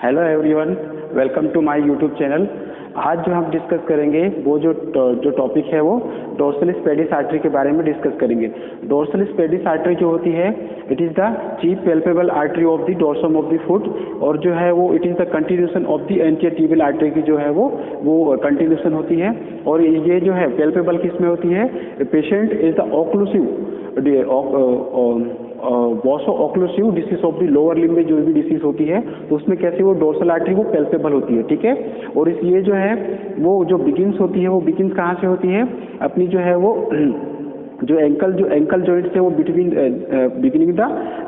Hello everyone, welcome to my YouTube channel. आज जो हम डिस्कस करेंगे वो जो टॉपिक है वो डोर्सलिस पेडिस आर्टरी के बारे में डिस्कस करेंगे। डोर्सलिस पेडिस आर्टरी जो होती है it is the chief palpable artery of the dorsum of the foot, और जो है वो it is the continuation of the anterior tibial artery की जो है वो कंटिन्यूशन होती है। और ये जो है पैल्पेबल किस में होती है? Patient is the occlusive vaso occlusive disease of the lower limb में जो भी डिसीज होती है तो उसमें कैसे वो डोर्सल आर्टरी वो पैल्पेबल होती है, ठीक है। और इसलिए जो है वो जो बिगिंस होती है वो बिगिंस कहाँ से होती है? अपनी जो है वो जो एंकल जॉइंट से वो beginning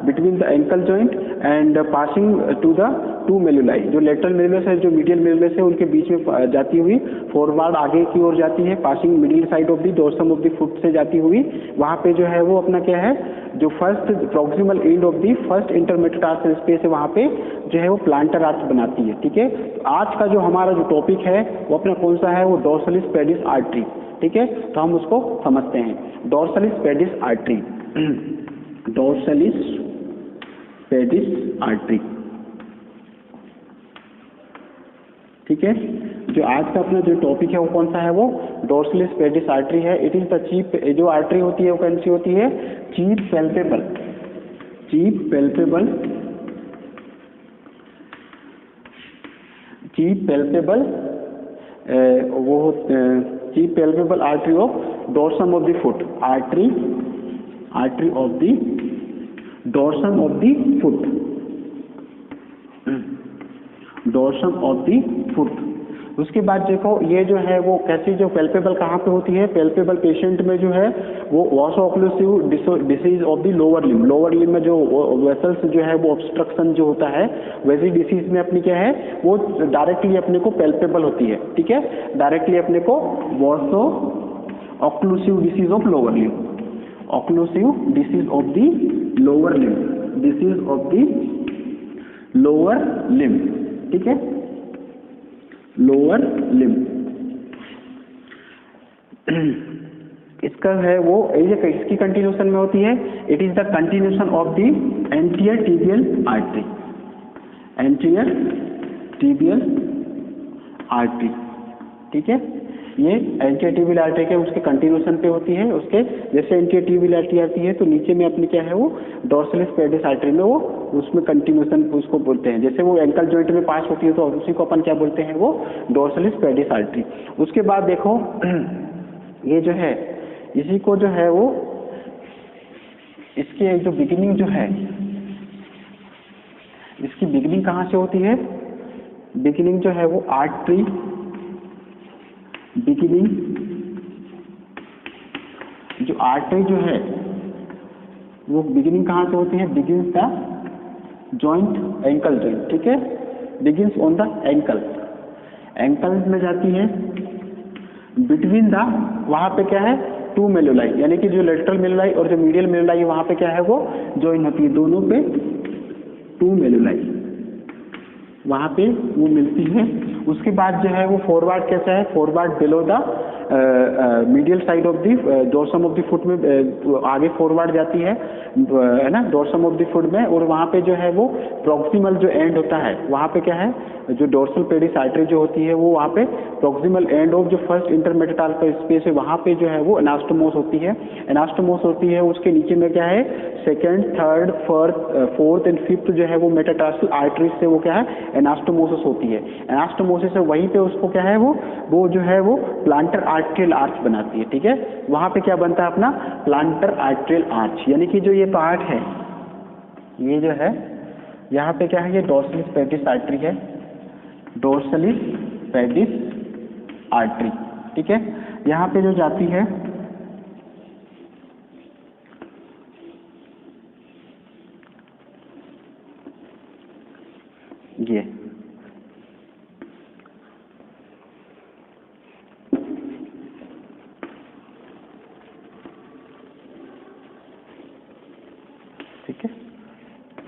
between the ankle joint and passing to the two malleoli, जो लेटरल मेलुलस है जो मीडियल मेलुलस है उनके बीच में जाती हुई फॉरवर्ड आगे की ओर जाती है, passing middle side of the dorsum of the foot से जाती हुई वहाँ पे जो है वो अपना क्या है जो first proximal end of the first intermetatarsal space है वहाँ पे जो है वो प्लांटर आर्च बनाती है, ठीक है। तो आज का जो हमारा जो टॉपिक है वो अपना कौन सा है? वो डोर्सलिस पेडिस आर्टरी, ठीक है। तो हम उसको समझते हैं। डोर्सलिस पेडिस आर्टरी, डोर्सलिस पेडिस आर्टरी, ठीक है। जो आज का अपना जो टॉपिक है वो कौन सा है? वो डोर्सलिस पेडिस आर्टरी है। इट इज द चीफ, जो आर्टरी होती है वो कौन सी होती है? चीफ पैल्पेबल वो chief palpable artery of dorsum of the foot, artery of the dorsum of the foot, dorsum of the foot. उसके बाद देखो ये जो है वो कैसी जो पैल्पेबल कहाँ पे होती है? पैल्पेबल पेशेंट में जो है वो vaso occlusive disease of the lower limb में जो वेसल्स जो है वो ऑब्स्ट्रक्शन जो होता है वैसी डिसीज में अपनी क्या है वो डायरेक्टली अपने को पैल्पेबल होती है, ठीक है। डायरेक्टली अपने को vaso occlusive disease of lower limb, occlusive disease of the lower limb, disease of the lower limb, ठीक है, लोअर लिम्ब। इसका है वो इसकी कंटिन्यूशन में होती है। It is the continuation of the anterior tibial artery, anterior tibial artery, ठीक है। ये एंटीरियर टिबियल आर्टरी के उसके कंटिन्यूशन पे होती है। उसके जैसे एंटीरियर टिबियल आर्टरी आती है तो नीचे में अपनी क्या है वो डोर्सलिस पेडिस आर्टरी में वो उसमें कंटिन्यूशन उसको बोलते हैं। जैसे वो एंकल जॉइंट में पास होती है तो उसी को अपन क्या बोलते हैं? वो डोर्सलिस पेडिस आर्टरी। उसके बाद देखो ये जो है इसी को जो है वो इसकी जो बिगिनिंग जो है इसकी बिगिनिंग कहाँ से होती है? बिगिनिंग जो है वो आर्टरी बिगिनिंग, जो आर्टरी जो है वो बिगिनिंग कहाँ से होती है? Begins the joint, ankle joint, ठीक है, बिगिंस ऑन द एंकल में जाती है बिटवीन द, वहाँ पे क्या है टू मेलुलाई, यानी कि जो लेटरल मेलुलाई और जो मीडियल मेलुलाई वहाँ पे क्या है वो जॉइन होती है, दोनों पे टू मेलुलाई वहाँ पे वो मिलती है। उसके बाद जो है वो फॉरवर्ड कैसा है? Forward below the medial side of the dorsum of the foot में आगे फॉरवर्ड जाती है ना डोर्सम ऑफ द फुट में, और वहाँ पे जो है वो प्रॉक्सिमल जो एंड होता है वहाँ पे क्या है जो डोर्सल पेडिस आर्टरी जो होती है वो वहाँ पे प्रॉक्सिमल एंड ऑफ जो फर्स्ट इंटरमेटाटार्सल स्पेस है वहाँ पे जो है वो एनास्टोमोस होती है। एनास्टोमोस होती है, उसके नीचे में क्या है second, third, fourth and fifth जो है वो मेटाटार्सल आर्टरीज से वो क्या है एनास्टोमोसिस होती है। एनास्टोमोसिस से वहीं पे उसको क्या है वो जो है वो प्लांटर आर्ट्रियल आर्च बनाती है, ठीक है। वहाँ पे क्या बनता है अपना प्लांटर आर्ट्रियल आर्च, यानी कि जो ये पार्ट है ये जो है यहाँ पे क्या है ये डोर्सलिस पेडिस आर्टरी है, डोर्सलिस पेडिस आर्टरी, ठीक है। यहाँ पे जो जाती है ये ठीक है,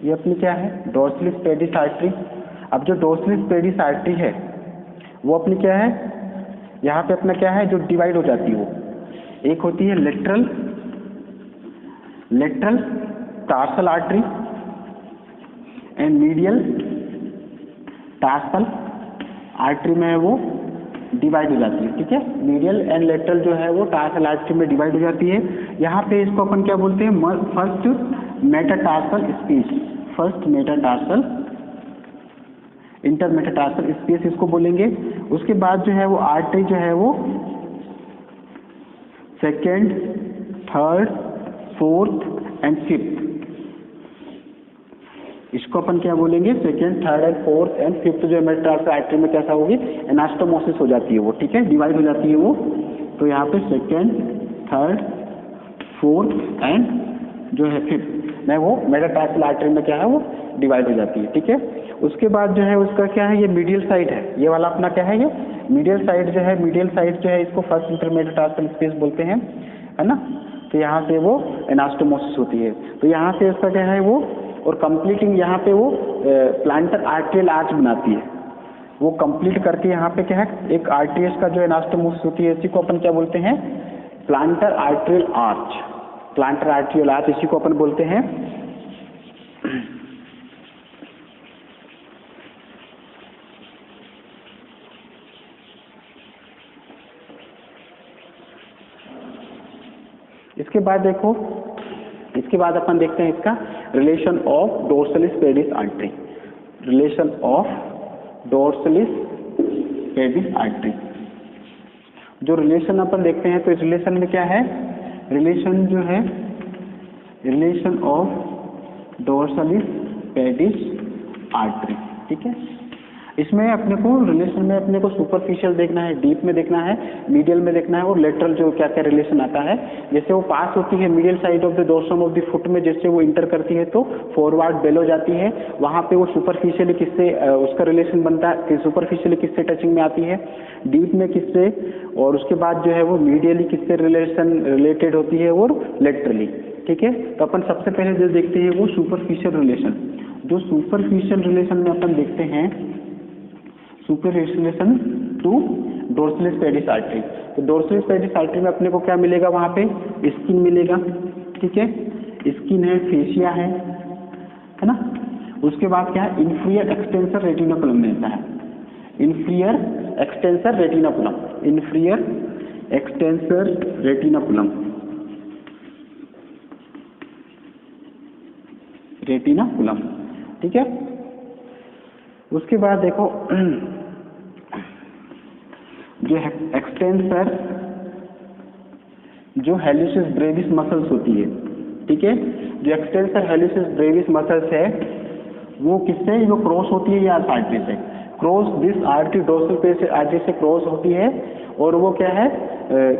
ये अपनी क्या है डोर्सलिस पेडिस आर्टरी। अब जो डोर्सलिस पेडिस आर्टरी है वो अपनी क्या है यहाँ पे अपना क्या है जो डिवाइड हो जाती है वो एक होती है lateral tarsal artery and medial tarsal artery में है वो डिवाइड हो जाती है, ठीक है। मीडियल एंड लेटरल जो है वो टार्सल आर्टरी में डिवाइड हो जाती है। यहाँ पे इसको अपन क्या बोलते हैं, first metatarsal space, first metatarsal intermetatarsal space इसको बोलेंगे। उसके बाद जो है वो आर्टरी जो है वो second, third, fourth and fifth, इसको अपन क्या बोलेंगे, second, third and fourth and fifth जो मेटाटार्सल आर्टरी में कैसा होगी, एनास्टोमोसिस हो जाती है वो, ठीक है, डिवाइड हो जाती है वो। तो यहाँ पे सेकेंड, थर्ड, फोर्थ एंड जो है फिफ्थ में वो मेटाटार्सल आर्टरी में क्या है वो डिवाइड हो जाती है, ठीक है। उसके बाद जो है उसका क्या है, ये मीडियल साइड है, ये वाला अपना क्या है, ये मीडियल साइड जो है, मीडियल साइड जो है इसको फर्स्ट इंटरमेटाटार्सल स्पेस बोलते हैं, है ना। तो यहाँ से वो एनास्टोमोसिस होती है। तो यहाँ से इसका क्या है वो, और कंप्लीटिंग यहाँ पे वो प्लांटर आर्टेरियल आर्च बनाती है, वो कंप्लीट करके यहाँ पे क्या है एक आर्टरीज का जो एनास्टोमोसिस होती है, इसी को अपन क्या बोलते हैं, planter arterial arch, planter arterial arch इसी को अपन बोलते हैं। इसके बाद देखो, इसके बाद अपन देखते हैं इसका relation of dorsalis pedis artery, relation of dorsalis pedis artery. जो रिलेशन अपन देखते हैं तो इस रिलेशन में क्या है, रिलेशन जो है relation of dorsalis pedis artery, ठीक है। इसमें अपने को रिलेशन में अपने को सुपरफिशियल देखना है, डीप में देखना है, मीडियल में देखना है, और लेटरल जो क्या क्या रिलेशन आता है। जैसे वो पास होती है medial side of the dorsum of the foot में, जैसे वो इंटर करती है तो फॉरवर्ड बेलो जाती है, वहाँ पे वो सुपरफिशियली किससे उसका रिलेशन बनता है, सुपरफिशियली किससे टचिंग में आती है, डीप में किससे, और उसके बाद जो है वो मीडियली किससे रिलेशन रिलेटेड होती है और लेटरली, ठीक है। तो अपन सबसे पहले जो देखते हैं वो सुपरफिशियल रिलेशन। जो सुपरफिशियल रिलेशन में अपन देखते हैं super relation to dorsalis pedis artery. तो डोर्सलिस पेडिस आर्टरी में अपने को क्या मिलेगा, वहाँ पे स्किन मिलेगा, ठीक है, स्किन है, फेशिया है ना। उसके बाद क्या है, इंफीरियर एक्सटेंसर रेटिनाकुलम मिलता है, inferior extensor retinaculum, inferior extensor retinaculum, retinaculum, ठीक है। उसके बाद देखो जो एक्सटेंसर जो हेलिसिस ब्रेविस मसल्स होती है, ठीक है, जो एक्सटेंसर हेलिसिस ब्रेविस मसल्स है वो किससे, वो क्रॉस होती है या आर्टरी से, cross this artery dorsal pedis artery से क्रॉस होती है। और वो क्या है,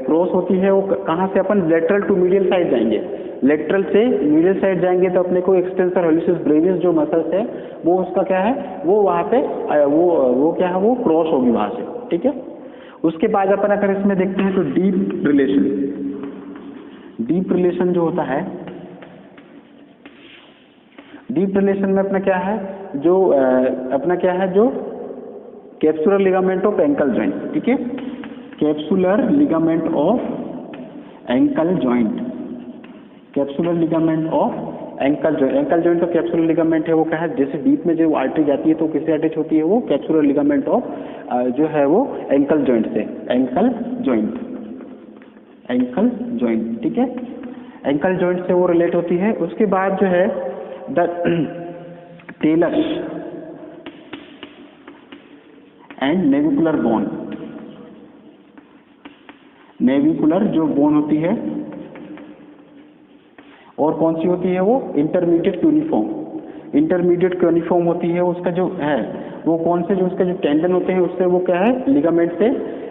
क्रॉस होती है वो कहाँ से, अपन लेटरल टू मीडियल साइड जाएंगे, लेटरल से मीडियल साइड जाएंगे तो अपने को एक्सटेंसर हेलिसिस ब्रेविस जो मसल्स है वो उसका क्या है, वो वहाँ पे वो क्या है, वो क्रॉस होगी वहाँ से, ठीक है। उसके बाद अपन अगर इसमें देखते हैं तो डीप रिलेशन, डीप रिलेशन जो होता है, डीप रिलेशन में अपना क्या है, जो अपना क्या है, जो capsular ligament of ankle joint, ठीक है, capsular ligament of ankle joint, capsular ligament of ankle joint, ankle joint तो कैप्सुलर लिगामेंट है वो क्या है, जैसे डीप में जो आर्टरी जाती है तो किससे अटैच होती है, वो कैप्सुलर लिगामेंट ऑफ जो है वो एंकल जॉइंट से, एंकल जॉइंट, एंकल जॉइंट, ठीक है, एंकल जॉइंट से वो रिलेट होती है। उसके बाद जो है the talar and navicular bone, navicular जो बोन होती है और कौन सी होती है, वो इंटरमीडिएट क्यूनिफॉर्म, इंटरमीडिएट क्यूनिफॉर्म होती है। उसका जो है वो कौन से, जो उसके जो टेंडन होते हैं उससे वो क्या है, लिगामेंट से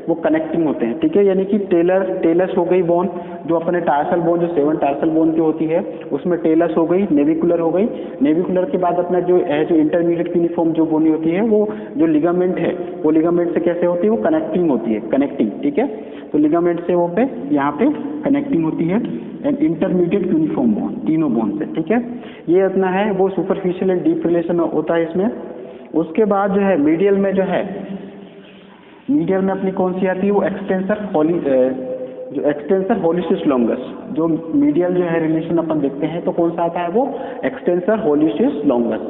वो कनेक्टिंग होते हैं, ठीक है। यानी कि टेलस हो गई बोन, जो अपने टार्सल बोन जो 7 टार्सल बोन की होती है उसमें टेलस हो गई, नेविकुलर हो गई, नेविकुलर के बाद अपना जो है जो इंटरमीडिएट क्यूनिफॉर्म जो बोनी होती है वो जो लिगामेंट है वो लिगामेंट से कैसे होती है, वो कनेक्टिंग होती है, कनेक्टिंग, ठीक है। तो लिगामेंट से वो पे यहाँ पे कनेक्टिंग होती है एंड इंटरमीडिएट यूनिफॉर्म बोन, तीनों बोन से, ठीक है। ये अपना है वो सुपरफिशियल एंड डीप रिलेशन होता है इसमें। उसके बाद जो है मीडियल में जो है, मीडियल में अपनी कौन सी आती है, वो एक्सटेंसर जो एक्सटेंसर होलिसिस लॉन्गस, जो मीडियल जो है रिलेशन अपन देखते हैं तो कौन सा आता है, वो एक्सटेंसर होलिसिस लॉन्गस,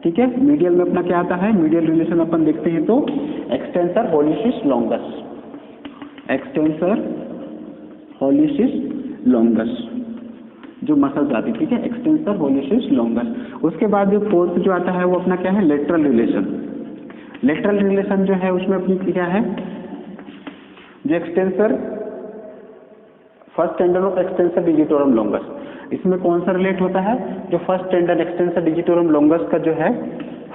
ठीक है। मीडियल में अपना क्या आता है, मीडियल रिलेशन अपन देखते हैं तो एक्सटेंसर हॉलिसिस लॉन्गस, एक्सटेंसर हॉलिसिस लॉन्गस जो मसल्स आती है, ठीक है, एक्सटेंसर हॉलिसिस लॉन्गस। उसके बाद जो फोर्थ जो आता है वो अपना क्या है, लेटरल रिलेशन। लेटरल रिलेशन जो है उसमें अपनी क्या है, जो extensor first tendon of extensor digitorum longus, इसमें कौन सा रिलेट होता है, जो first tendon extensor digitorum longus का जो है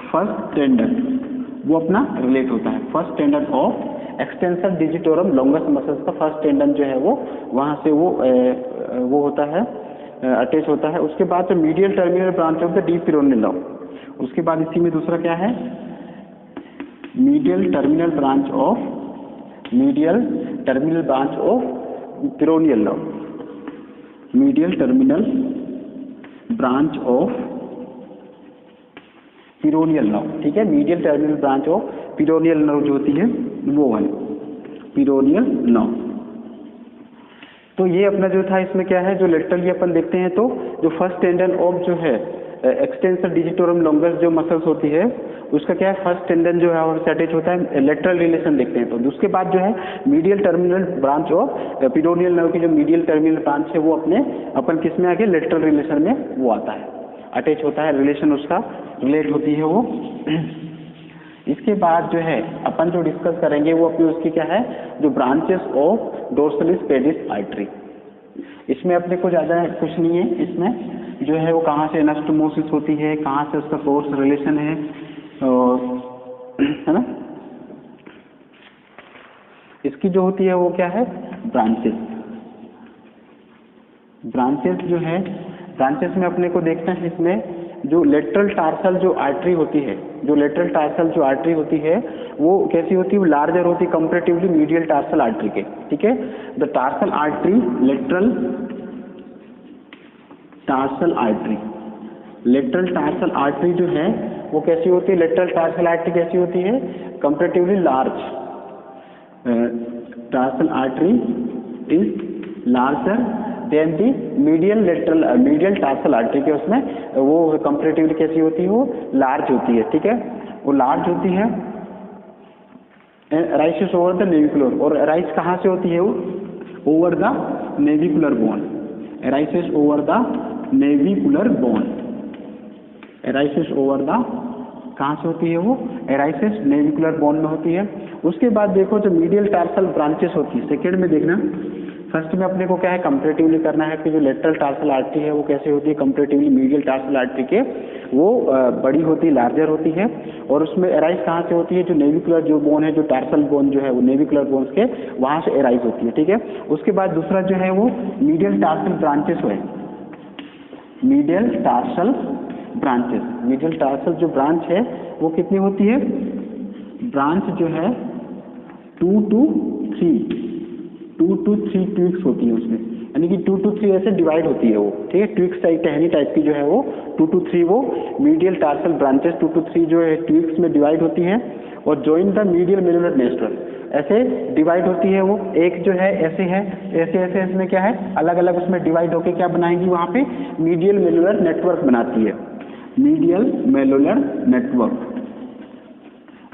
फर्स्ट टेंडन वो अपना रिलेट होता है। First tendon of extensor digitorum longus muscles का फर्स्ट टेंडन जो है वो वहां से वो होता है, अटैच होता है। उसके बाद जो medial terminal branch of the deep peroneal nerve, उसके बाद इसी में दूसरा क्या है, medial terminal branch of peroneal nerve, medial terminal branch of peroneal nerve, ठीक है। Medial terminal branch of peroneal nerve जो होती है वो है पेरोनियल नर्व। तो ये अपना जो था इसमें क्या है, जो लेटरली अपन देखते हैं तो जो फर्स्ट टेंडन ऑफ जो है एक्सटेंसर डिजिटोरम लॉन्गस जो मसल्स होती है उसका क्या है, फर्स्ट टेंडन जो है और अटैच होता है, लेटरल रिलेशन देखते हैं। तो उसके बाद जो है medial terminal branch of peroneal nerve की जो मीडियल टर्मिनल ब्रांच है वो अपन किस में आगे, लेटरल रिलेशन में वो आता है, अटैच होता है, रिलेशन उसका रिलेट होती है वो। इसके बाद जो है अपन जो डिस्कस करेंगे वो अपनी उसकी क्या है, जो branches of dorsalis pedis artery. इसमें अपने को ज़्यादा कुछ नहीं है, इसमें जो है वो कहाँ से एनास्टोमोसिस होती है, कहाँ से उसका कोर्स रिलेशन है ना, इसकी जो होती है वो क्या है, ब्रांचेस। ब्रांचेस जो है, ब्रांचेस में अपने को देखना है इसमें जो लेटरल टार्सल जो आर्टरी होती है, जो लेटरल टार्सल जो आर्टरी होती है वो कैसी होती है, वो लार्जर होती है कंपैरेटिवली मीडियल टार्सल आर्टरी के, ठीक है। The tarsal artery, lateral tarsal artery, lateral tarsal artery जो है वो कैसी होती है, लेटरल टार्सल आर्टरी कैसी होती है, comparatively large, tarsal artery is larger than the medial tarsal artery के, उसमें वो कंपैरेटिवली कैसी होती है, वो लार्ज होती है, ठीक है, वो लार्ज होती है। राइसेस ओवर द नेविकुलर, और राइस कहाँ से होती है, वो over the navicular bone, rises over the navicular bone, arises over the कहाँ से होती है, वो एराइसिस नेविकुलर बोन में होती है। उसके बाद देखो जो मीडियल टार्सल ब्रांचेस होती है, सेकेंड में देखना, फर्स्ट में अपने को क्या है, कंपैरेटिवली करना है कि जो लेटरल टार्सल आर्टरी है वो कैसे होती है, कंपैरेटिवली मीडियल टार्सल आर्टरी के वो बड़ी होती है, लार्जर होती है। और उसमें एराइज कहाँ से होती है, जो नेविकुलर जो बोन है, जो टार्सल बोन जो है वो नेविकुलर बोन्स के वहाँ से एराइज होती है, ठीक है। उसके बाद दूसरा जो है वो मीडियल टार्सल ब्रांचेस है, medial tarsal branches, medial tarsal जो ब्रांच है वो कितनी होती है, ब्रांच जो है 2 to 3 ट्विक्स होती है उसमें, यानी कि 2 to 3 ऐसे डिवाइड होती है वो, ठीक है। ट्विक्स टाइप, टहनी टाइप की जो है वो 2 to 3 वो मीडियल टार्सल ब्रांचेस 2 to 3 जो है ट्विक्स में डिवाइड होती है और join the medial malleolar network ऐसे डिवाइड होती है वो। एक जो है ऐसे है, ऐसे इसमें क्या है, अलग अलग उसमें डिवाइड होके क्या बनाएगी, वहाँ पे मीडियल मेलुलर नेटवर्क बनाती है, मीडियल मेलुलर नेटवर्क।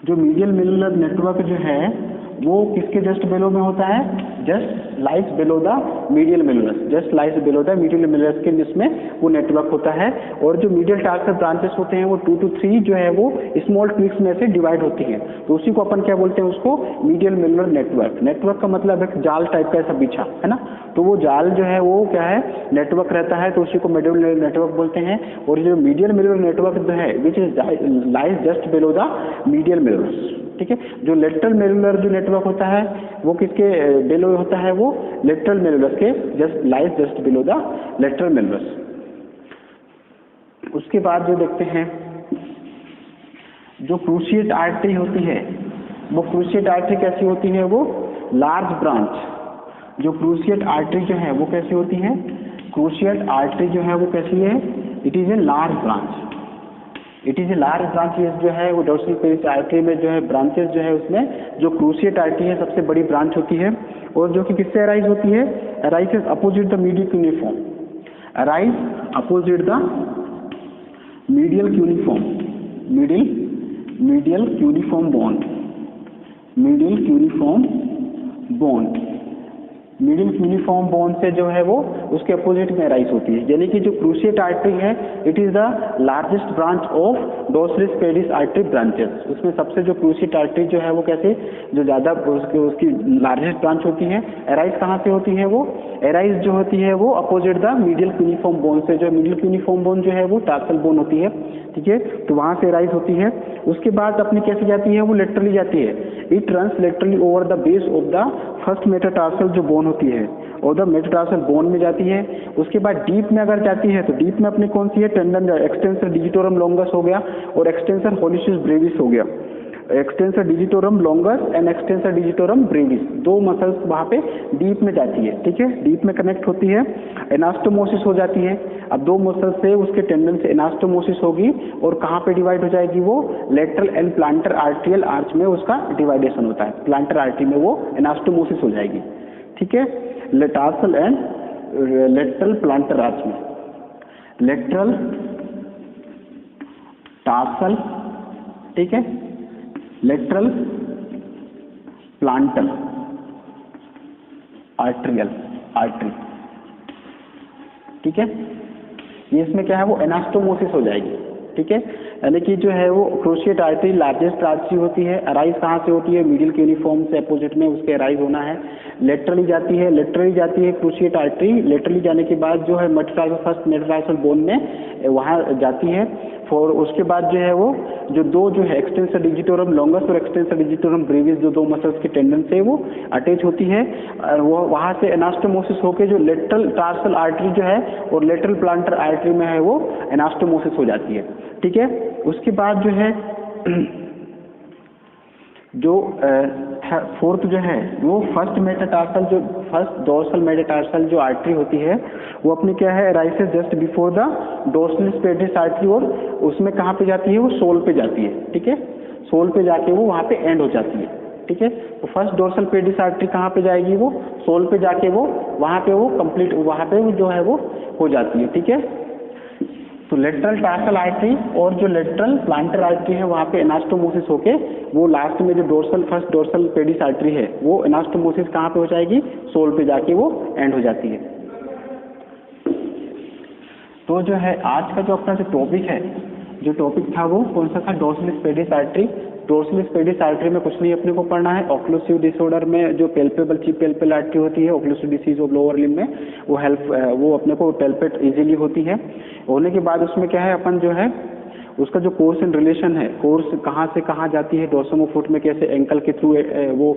जो मीडियल मेलुलर नेटवर्क जो है वो किसके जस्ट बिलो में होता है, just lies below the medial malleolus, just lies below the medial malleolus के जिसमें वो नेटवर्क होता है। और जो मीडियल टार्सल ब्रांचेस होते हैं वो 2 to 3 जो है वो स्मॉल ट्विक्स में से डिवाइड होती हैं, तो उसी को अपन क्या बोलते हैं, उसको मीडियल मेलुलर नेटवर्क। नेटवर्क का मतलब है जाल टाइप का ऐसा बिछा है ना, तो वो जाल जो है वो क्या है, नेटवर्क रहता है, तो उसी को मीडियल नेटवर्क बोलते हैं। और जो मीडियल मेलुलर नेटवर्क जो है which is lies just below the medial malleolus, ठीक है। जो लेटरल मेलुलर जो नेटवर्क होता है वो किसके बिलो होता है, वो लेटरल मेलुलस के जस्ट बिलो द लेटरल मेलुलस। उसके बाद जो देखते हैं जो क्रूशिएट आर्टरी होती है, वो क्रूशिएट आर्टरी कैसी होती है, वो लार्ज ब्रांच। जो क्रूशिएट आर्टरी जो है वो कैसी होती है, क्रूशिएट आर्टरी जो है वो कैसी है, it is a large branch, it is a large branches जो है वो डोर्सल पेरिस आर्टरी में जो है ब्रांचेस जो है उसमें जो क्रूशिएट आर्टरी है सबसे बड़ी ब्रांच होती है। और जो कि किससे अराइज होती है, arises opposite the medial cuneiform, arise opposite the medial cuneiform, medial cuneiform bond, medial cuneiform bond, medial uniform bond से जो है वो उसके अपोजिट में राइज होती है। यानी कि जो क्रूशिएट आर्टरी है it is the largest branch of dorsalis pedis artery branches. उसमें सबसे जो क्रूशिएट आर्टरी जो है वो कैसे जो ज़्यादा उसकी लार्जेस्ट ब्रांच होती है, एराइज कहाँ से होती है, वो एराइज जो होती है वो opposite the medial uniform bone से। जो मीडियल यूनिफॉर्म बोन जो है वो टार्सल बोन होती है, ठीक है, तो वहाँ से एराइज होती है। उसके बाद अपनी कैसे जाती है, वो लेटरली जाती है। It runs laterally over the base of the first metatarsal जो बोन होती है और द मेटाटार्सल बोन में जाती है। उसके बाद डीप में अगर जाती है तो डीप में अपनी कौन सी है, टेंडन एक्सटेंसर डिजिटोरम लॉन्गस हो गया और एक्सटेंसर होलिशियस ब्रेविस हो गया। Extensor digitorum longus and extensor digitorum Brevis, दो मसल्स वहाँ पे डीप में जाती है, ठीक है, डीप में कनेक्ट होती है। एनास्टोमोसिस हो जाती है। अब दो मसल से उसके टेंडन से एनास्टोमोसिस होगी और कहाँ पे डिवाइड हो जाएगी, वो lateral and plantar arterial arch में उसका डिवाइडेशन होता है। प्लांटर आर्टरी में वो एनास्टोमोसिस हो जाएगी, ठीक है, tarsal and lateral planter arch में। लेटरल टार्सल, ठीक है, लेटरल प्लांटर आर्ट्रियल आर्टरी, ठीक है, ये इसमें क्या है वो एनास्टोमोसिस हो जाएगी, ठीक है। यानी कि जो है वो क्रूशिएट आर्टरी लार्जेस्ट आर्टरी होती है। अराइज कहाँ से होती है, मिडिल यूनिफॉर्म से अपोजिट में उसके अराइज होना है। लेटरली जाती है, लेटरली जाती है क्रूशिएट आर्टरी। लेटरली जाने के बाद जो है मेटाटार्सल फर्स्ट मेटाटार्सल बोन में वहाँ जाती है। और उसके बाद जो है वो जो दो जो है एक्सटेंसर डिजिटोरम लॉन्गस और एक्सटेंसर डिजिटोरम ब्रेविस जो दो मसल्स के टेंडन से वो अटैच होती है और वो वहाँ से एनास्टोमोसिस होकर जो लेटरल टार्सल आर्टरी जो है और लेटरल प्लांटर आर्टरी में है वो एनास्टोमोसिस हो जाती है, ठीक है। उसके बाद जो है जो फोर्थ जो है वो फर्स्ट मेटाटार्सल जो फर्स्ट डोर्सल मेटाटार्सल जो आर्टरी होती है वो अपनी क्या है, rises just before the dorsalis pedis artery और उसमें कहाँ पे जाती है, वो सोल पे जाती है, ठीक है, सोल पे जाके वो वहाँ पे एंड हो जाती है, ठीक है। तो फर्स्ट डोर्सल पेडिस आर्टरी कहाँ पे जाएगी, वो सोल पे जाके वो वहाँ पे वो कंप्लीट वहाँ पे वो जो है वो हो जाती है, ठीक है। तो लेटरल टार्सल आर्टरी और जो लेटरल प्लांटर आर्टरी है वहाँ पे एनास्टोमोसिस होके वो लास्ट में जो dorsal first dorsal pedis artery है वो एनास्टोमोसिस कहाँ पे हो जाएगी, सोल पे जाके वो एंड हो जाती है। तो जो है आज का जो अपना जो टॉपिक है, जो टॉपिक था वो कौन सा था, डोर्सलिस पेडिस आर्टरी। डोर्सलिस पेडिस आर्टरी में कुछ नहीं अपने को पढ़ना है। ऑक्लूसिव डिसऑर्डर में जो पेल्पेबल चीप पेल्पेबल आर्टरी होती है, occlusive disease of lower limb में वो अपने को पेल्पेट इजीली होती है। होने के बाद उसमें क्या है, अपन जो है उसका जो कोर्स एंड रिलेशन है, कोर्स कहाँ से कहाँ जाती है, डोर्सम ऑफ फुट में कैसे एंकल के थ्रू वो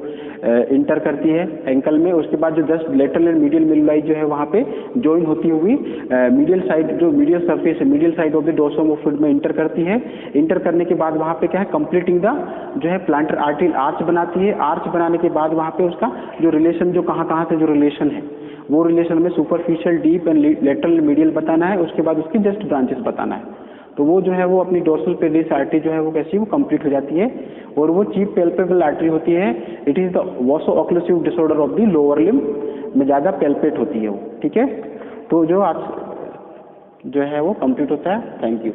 इंटर करती है एंकल में। उसके बाद जो जस्ट लेटरल एंड मीडियल मिडलाई जो है वहाँ पे ज्वाइन होती हुई मीडियल साइड जो मीडियल सरफेस है medial side of the dorsum of foot में इंटर करती है। इंटर करने के बाद वहाँ पे क्या है, कंप्लीटिंग द जो है प्लांटर आर्टरियल आर्च बनाती है। आर्च बनाने के बाद वहाँ पे उसका जो रिलेशन जो कहाँ से जो रिलेशन है वो रिलेशन में superficial, deep and lateral medial बताना है। उसके बाद उसकी जस्ट ब्रांचेस बताना है। तो वो जो है वो अपनी डोर्सल पेडिस आर्टरी जो है वो कैसी वो कंप्लीट हो जाती है और वो चीप पेल्पेबल आर्टरी होती है। इट इज द वासो occlusive disorder of the lower limb में ज़्यादा पेल्पेट होती है वो, ठीक है। तो जो आज जो है वो कंप्लीट होता है। Thank you.